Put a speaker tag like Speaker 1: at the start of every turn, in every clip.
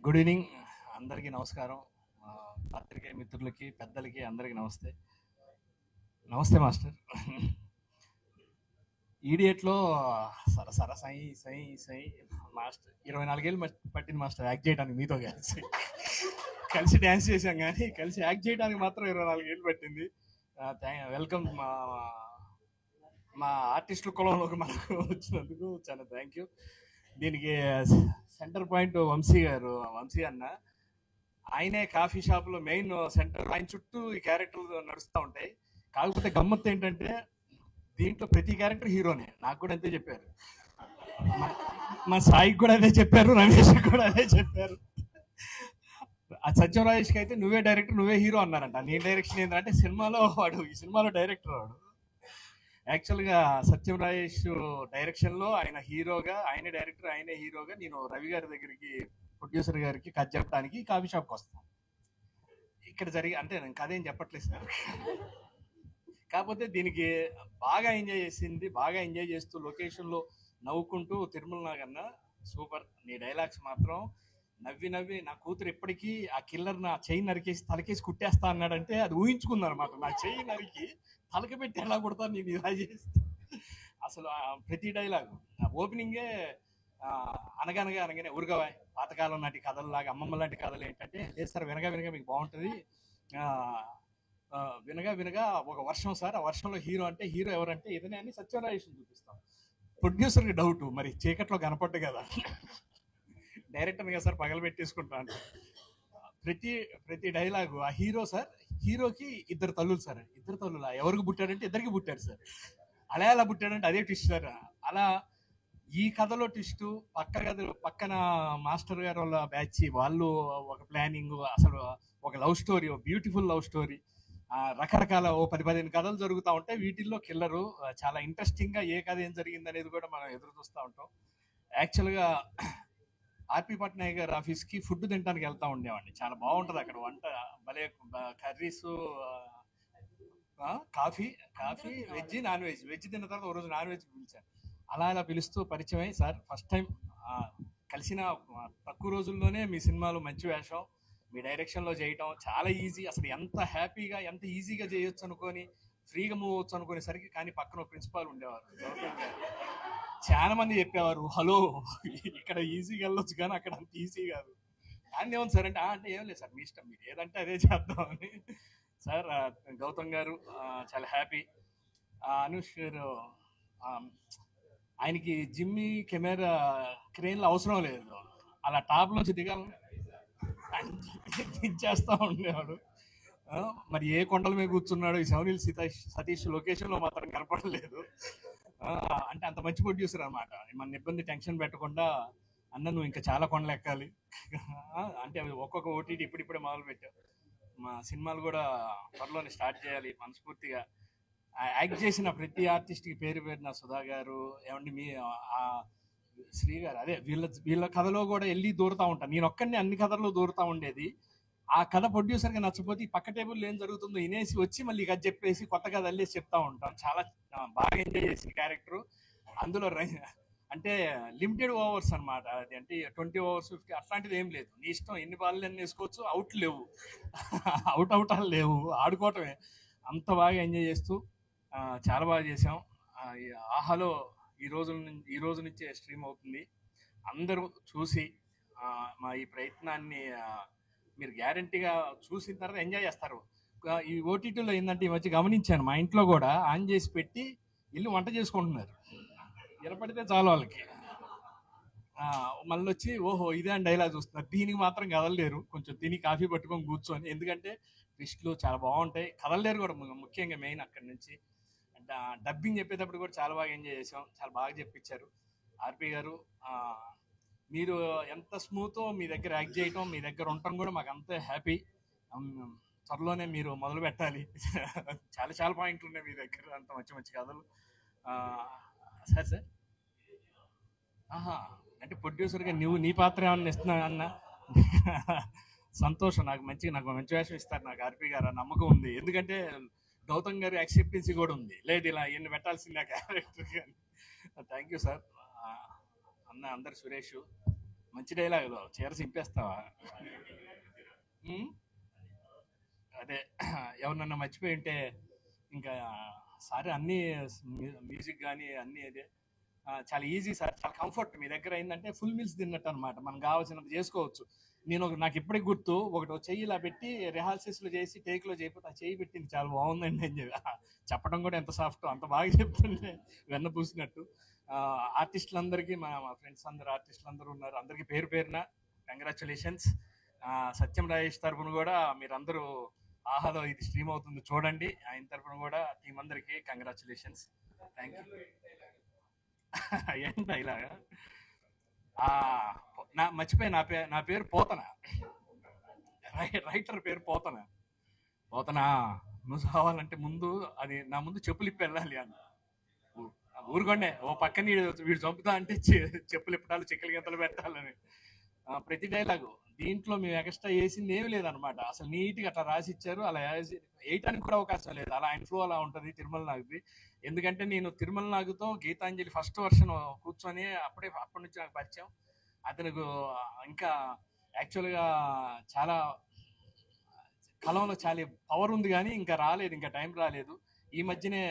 Speaker 1: Good evening, అందరికీ నమస్కారం. పత్రికే మిత్రులకి, పెద్దలకి అందరికీ నమస్తే. నమస్తే మాస్టర్. ఈడియట్లో సరసర సై సై సై మాస్టర్ 24 ఏళ్ళు పట్టింది మాస్టర్ యాక్ట్ చేయడానికి. మీతో కలిసి కలిసి డ్యాన్స్ చేశాం, కానీ కలిసి యాక్ట్ చేయడానికి మాత్రం 24 ఏళ్ళు పట్టింది. వెల్కమ్ మా ఆర్టిస్టుల కులంలోకి మనకు వచ్చినందుకు చాలా థ్యాంక్ యూ. దీనికి సెంటర్ పాయింట్ వంశీ గారు, వంశీ అన్న. ఆయనే కాఫీ షాప్లో మెయిన్ సెంటర్. ఆయన చుట్టూ ఈ క్యారెక్టర్లు నడుస్తూ ఉంటాయి. కాకపోతే గమ్మత్తు ఏంటంటే దీంట్లో ప్రతి క్యారెక్టర్ హీరోనే. నాకు కూడా అంతే చెప్పారు, మా సాయికి కూడా అదే చెప్పారు, రమేష్ కూడా అదే చెప్పారు. ఆ సత్యం రాజేష్కి అయితే నువ్వే డైరెక్టర్, నువ్వే హీరో అన్నారంట. నీ డైరెక్షన్ ఏంటంటే సినిమాలో వాడు, ఈ సినిమాలో డైరెక్టర్ వాడు. యాక్చువల్గా సత్యం రాజేష్ డైరెక్షన్లో ఆయన హీరోగా, ఆయనే డైరెక్టర్, ఆయనే హీరోగా. నేను రవి గారి దగ్గరికి, ప్రొడ్యూసర్ గారికి కథ చెప్పడానికి కాఫీ షాప్కి వస్తాను. ఇక్కడ అంటే నేను కథ ఏం చెప్పట్లేదు సార్. కాకపోతే దీనికి బాగా ఎంజాయ్ చేసింది, బాగా ఎంజాయ్ చేస్తూ లొకేషన్లో నవ్వుకుంటూ తిరుమల నాగన్న సూపర్. నీ డైలాగ్స్ మాత్రం నవ్వి నవ్వి నా కూతురు ఎప్పటికీ ఆ కిల్లర్ నా చెయ్యి నరికేసి తలకేసి కుట్టేస్తా అన్నాడంటే అది ఊహించుకుందనమాట. నా చెయ్యి నరికి తలకి పెట్టి ఎలా కొడతాను నేను ఇలా చేస్తే. అసలు ప్రతి డైలాగు ఓపెనింగే అనగనగా అనగానే ఉరగవా పాతకాలం నాటి కథల్లాగా, అమ్మమ్మ లాంటి కథలు ఏంటంటే లేదు సార్, వినగా వినగా మీకు బాగుంటుంది, వినగా వినగా ఒక వర్షం సార్, ఆ వర్షంలో హీరో అంటే హీరో ఎవరంటే ఇదనే అని సత్యనారాయణ చూపిస్తాం. ప్రొడ్యూసర్కి డౌట్, మరి చీకట్లో కనపడ్డు కదా, డైరెక్టర్ కదా సార్ పగలబెట్టేసుకుంటాను. ప్రతి డైలాగు ఆ హీరో సార్, హీరోకి 2 తల్లులు సార్. 2 తల్లులా, ఎవరికి పుట్టాడంటే ఇద్దరికి పుట్టాడు సార్. అలా ఎలా పుట్టాడంటే అదే ట్విస్ట్ సార్. అలా ఈ కథలో ట్విస్ట్, పక్కన మాస్టర్ గారు వాళ్ళ బ్యాచ్ వాళ్ళు ఒక ప్లానింగ్, అసలు ఒక లవ్ స్టోరీ, ఒక బ్యూటిఫుల్ లవ్ స్టోరీ. రకరకాల 10-15 కథలు జరుగుతూ ఉంటాయి. వీటిల్లో కిల్లరు చాలా ఇంట్రెస్టింగ్గా ఏ కథ ఏం జరిగింది అనేది కూడా మనం ఎదురు చూస్తూ ఉంటాం. యాక్చువల్గా ఆర్పి పట్నాయక్ గారి ఆఫీస్కి ఫుడ్ తినడానికి వెళ్తూ ఉండేవాడిని. చాలా బాగుంటుంది అక్కడ వంట, భలే curries, coffee veg non veg. Veg తిన్న తర్వాత ఒక రోజు నాన్ వెజ్ పిలిచాను. అలా పిలుస్తూ పరిచయం అయ్యి, సార్ ఫస్ట్ టైం కలిసిన తక్కువ రోజుల్లోనే మీ సినిమాలో మంచి వేషం, మీ డైరెక్షన్లో చేయటం చాలా ఈజీ. అసలు ఎంత హ్యాపీగా, ఎంత ఈజీగా చేయొచ్చు అనుకొని, ఫ్రీగా మూవ్ అవచ్చు అనుకునేసరికి, కానీ పక్కన ప్రిన్సిపాల్ ఉండేవారు, చాలా మంది చెప్పేవారు హలో ఇక్కడ ఈజీగా వెళ్ళొచ్చు కానీ అక్కడ అంత ఈజీ కాదు. కానీ ఏముంది సార్ అంటే ఏం లేదు సార్, మీ ఇష్టం, మీరు ఏదంటే అదే చేద్దామని. సార్ గౌతమ్ గారు చాలా హ్యాపీ. అనుష్ గారు ఆయనకి జిమ్మి కెమెరా క్రెయిన్లో అవసరం లేదు, అలా టాప్లోంచి దించేస్తూ ఉండేవాడు. మరి ఏ కొండల మీద కూర్చున్నాడు ఈ సెవెనిల్ సతీష్ లొకేషన్లో మాత్రం కనపడలేదు. అంటే అంత మంచి ప్రొడ్యూసర్ అనమాట. మన ఇబ్బంది టెన్షన్ పెట్టకుండా, అన్న నువ్వు ఇంకా చాలా కొండలు ఎక్కాలి అంటే ఒక్కొక్క ఓటీటీ ఇప్పుడిప్పుడే మొదలు పెట్టావు, మా సినిమాలు కూడా త్వరలోనే స్టార్ట్ చేయాలి మనస్ఫూర్తిగా. యాక్ట్ చేసిన ప్రతి ఆర్టిస్ట్కి పేరు పేరున సుధా గారు, ఏమండి మీ శ్రీ గారు, అదే వీళ్ళ కథలో కూడా వెళ్ళి దూరుతూ ఉంటాను. నేను ఒక్కడిని అన్ని కథల్లో దూరుతూ ఉండేది. ఆ కథ ప్రొడ్యూసర్గా నచ్చపోతే పక్క టేబుల్లో ఏం జరుగుతుందో వినేసి వచ్చి మళ్ళీ కథ చెప్పేసి కొత్త కథ అల్లేసి చెప్తా ఉంటాం. చాలా బాగా ఎంజాయ్ చేసిన క్యారెక్టర్. అందులో అంటే లిమిటెడ్ ఓవర్స్ అనమాట. అది అంటే 20 overs 50 అట్లాంటిది ఏం లేదు. నీ ఇష్టం, ఎన్ని బాల్ అన్నీ వేసుకోవచ్చు, అవుట్ లేవు, అవుట్ లేవు, ఆడుకోవటమే. అంత బాగా ఎంజాయ్ చేస్తూ చాలా బాగా చేసాం. ఆహాలో ఈ రోజు నుంచే స్ట్రీమ్ అవుతుంది. అందరూ చూసి మా ఈ ప్రయత్నాన్ని మీరు గ్యారంటీగా చూసిన తర్వాత ఎంజాయ్ చేస్తారు. ఈ ఓటీటీలో ఏంటంటే ఈ మధ్య గమనించాను, మా ఇంట్లో కూడా ఆన్ చేసి పెట్టి ఇల్లు వంట చేసుకుంటున్నారు. వినపడితే చాలు వాళ్ళకి, మళ్ళీ వచ్చి ఓహో ఇదే అని డైలాగ్ చూస్తున్నారు. దీనికి మాత్రం కదలలేరు, కొంచెం తిని కాఫీ పట్టుకొని కూర్చొని, ఎందుకంటే ట్విస్ట్లు చాలా బాగుంటాయి. కదలలేరు కూడా ముఖ్యంగా మెయిన్ అక్కడి నుంచి. డబ్బింగ్ చెప్పేటప్పుడు కూడా చాలా బాగా ఎంజాయ్ చేసాం, చాలా బాగా చెప్పించారు ఆర్పి గారు. మీరు ఎంత స్మూతో మీ దగ్గర యాక్ట్ చేయటం, మీ దగ్గర ఉండటం కూడా మాకు అంతే హ్యాపీ. త్వరలోనే మీరు మొదలు పెట్టాలి. చాలా పాయింట్లు ఉన్నాయి మీ దగ్గర, అంత మంచి కథలు. సార్ అంటే ప్రొడ్యూసర్గా నీ పాత్ర ఏమన్నా ఇస్తున్నా అన్న సంతోషం. నాకు మంచి వేషం ఇస్తారు నాకు ఆర్పి గారు, నమ్మకం ఉంది. ఎందుకంటే గౌతమ్ గారి యాక్సెప్టెన్సీ కూడా ఉంది, లేదు ఇలా ఎన్ని పెట్టాల్సిందే క్యారెక్టర్. Thank you sir. అన్న అందరు సురేష్ మంచి డైలాగులు, చీర చింపేస్తావా? ఉమ్, అదే ఎవరినన్నా మర్చిపోయి ఉంటే ఇంకా సార్ అన్ని మ్యూజిక్ కానీ అన్ని అదే చాలా ఈజీ సార్, చాలా కంఫర్ట్. మీ దగ్గర ఏంటంటే ఫుల్ మీల్స్ తిన్నట్టు అనమాట, మనకు కావాల్సినంత చేసుకోవచ్చు. నాకు ఇప్పటికి గుర్తు, ఒకటి చెయ్యి ఇలా పెట్టి రిహార్సల్స్లో చేసి టేక్లో చేయకపోతే ఆ చెయ్యి పెట్టింది చాలా బాగుందండి అని చెప్పి చెప్పడం కూడా ఎంత సాఫ్ట్, అంత బాగా చెప్తుంటే వెన్న పూసినట్టు. ఆర్టిస్టులందరికీ మా మా ఫ్రెండ్స్ అందరు ఆర్టిస్టులు ఉన్నారు, అందరికీ పేరు పేరున కంగ్రాచులేషన్స్. సత్యం రాజేష్ తరఫున కూడా మీరందరూ ఆహాలో ఇది స్ట్రీమ్ అవుతుంది చూడండి, ఆయన తరఫున కూడా టీం అందరికీ కంగ్రాచులేషన్స్. Thank you. ఏంటో ఇలాగా మర్చిపోయి నా పేరు పోతన, రైటర్ పేరు పోతన. నువ్వు కావాలంటే ముందు అది నా ముందు చెప్పులు ఇప్పి వెళ్ళాలి అని ఊరుకోండే, ఓ పక్కన వీడు చంపుతా అంటే చెప్పులు ఇప్పటాలు చెక్కలు గంతలు పెట్టాలని. ప్రతి డైలాగు దీంట్లో మేము ఎక్స్ట్రా వేసింది ఏమి లేదనమాట, అసలు నీట్గా అట్లా రాసి ఇచ్చారు. అలా వేయటానికి కూడా అవకాశం లేదు, అలా ఆయన ఫ్లో అలా ఉంటుంది తిరుమల నాగుది. ఎందుకంటే నేను తిరుమల నాగుతో గీతాంజలి ఫస్ట్ వర్షన్ కూర్చొని అప్పటి నుంచి నాకు పరిచయం. అతనికి ఇంకా యాక్చువల్గా చాలా కలంలో చాలా పవర్ ఉంది, కానీ ఇంకా రాలేదు, ఇంకా టైం రాలేదు. ఈ మధ్యనే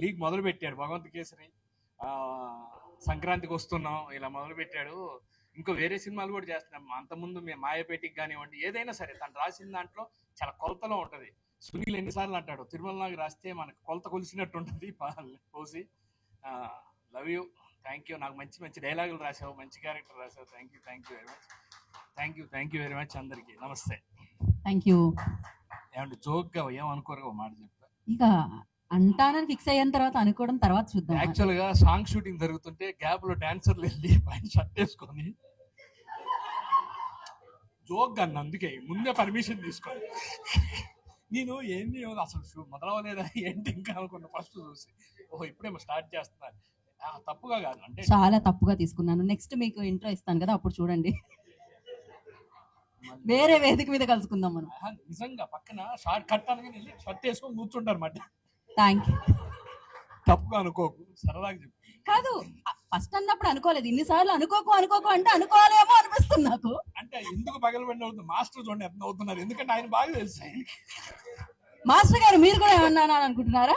Speaker 1: లీగ్ మొదలు పెట్టాడు, భగవంత్ కేసరి, సంక్రాంతికి వస్తున్నాం ఇలా మొదలు పెట్టాడు. ఇంకో వేరే సినిమాలు కూడా చేస్తున్నాం. అంతకుముందు మేము మాయపేటికి కానివ్వండి, ఏదైనా సరే తను రాసిన దాంట్లో చాలా కొలతలో ఉంటుంది. సునీల్ ఎన్నిసార్లు అంటాడు, తిరుమల నాగు రాస్తే మనకు కొలత కొలిసినట్టు ఉంటుంది పోసి. Love you, thank you. నాకు మంచి మంచి డైలాగులు రాసావు, మంచి క్యారెక్టర్ రాసావు. Thank you very much. Thank you very much. అందరికి నమస్తే.
Speaker 2: Thank you.
Speaker 1: ఏమంటే జోక్గా ఏమనుకోరు మాట చెప్పా,
Speaker 2: ఇక అంటానని ఫిక్స్ అయిన తర్వాత అనుకోవడం తర్వాత చూద్దాం.
Speaker 1: యాక్చువల్ గా సాంగ్ షూటింగ్ జరుగుతుంటే గ్యాప్ లో డాన్సర్లు వెళ్ళి పైన షర్ట్ వేసుకొని జోక్ అన్న, అందుకే ముందే పర్మిషన్ తీసుకోండి. నేను ఏంది అసలు మొదలవలేదా ఏంటి ఇంకా అనుకున్నా ఫస్ట్ చూసి, ఓహో ఇప్పుడేమో స్టార్ట్ చేస్తున్నారు. తప్పుగా కాదు అంటే
Speaker 2: చాలా తప్పుగా తీసుకున్నాను. నెక్స్ట్ మీకు ఇంట్రో ఇస్తాను కదా, అప్పుడు చూడండి. వేరే వేదిక మీద కలుసుకుందాం మనం.
Speaker 1: నిజంగా పక్కన షార్ట్ కట్ అనగానే వెళ్ళి షర్ట్ వేసుకొని కూర్చుంటారు మాట.
Speaker 2: Thank you.
Speaker 1: తప్పుగా అనుకోకు, సరదాగా చెప్పు.
Speaker 2: కాదు, ఫస్ట్ అన్నప్పుడు అనుకోలేదు, ఇన్నిసార్లు అనుకోకు అంటే అనుకోవాలేమో అనిపిస్తుంది నాకు.
Speaker 1: అంటే ఎందుకు పగలబడిన అవుతుంది, మాస్టర్ చూడండి ఎంత అవుతున్నారు, ఎందుకంటే ఆయన బాగా తెలుసు.
Speaker 2: మాస్టర్ గారు మీరు కూడా ఏమన్నా అనుకుంటున్నారా?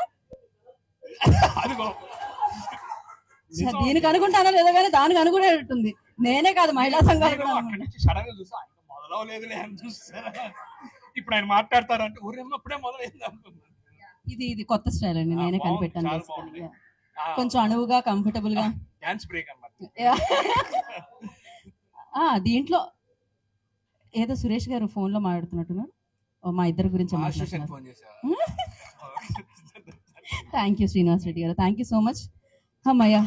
Speaker 1: అదిగో
Speaker 2: దీనికి అనుకుంటానో లేదో కానీ దానికి అనుకునేటట్టుంది. నేనే కాదు, మహిళా సంఘాలు కూడా.
Speaker 1: అక్కడి నుంచి సడన్ గా చూసా, ఆయన మొదలవలేదులే అని చూస్తారా, ఇప్పుడు ఆయన మాట్లాడతారంటే ఊరేమప్పుడే మొదలైంది అనుకున్నాను.
Speaker 2: ఇది కొత్త స్టైల్ అండి, నేనే కనిపెట్టాను. కొంచెం అణువుగా, కంఫర్టబుల్ గా
Speaker 1: డాన్స్ బ్రేక్ అన్నమాట.
Speaker 2: దీంట్లో ఏదో సురేష్ గారు ఫోన్ లో మాట్లాడుతున్నట్టున్నారు, మా ఇద్దరి గురించి మాట్లాడుతున్నారు. థ్యాంక్ యూ శ్రీనివాస్ రెడ్డి గారు, థ్యాంక్ యూ సో మచ్. అమ్మయ్యా.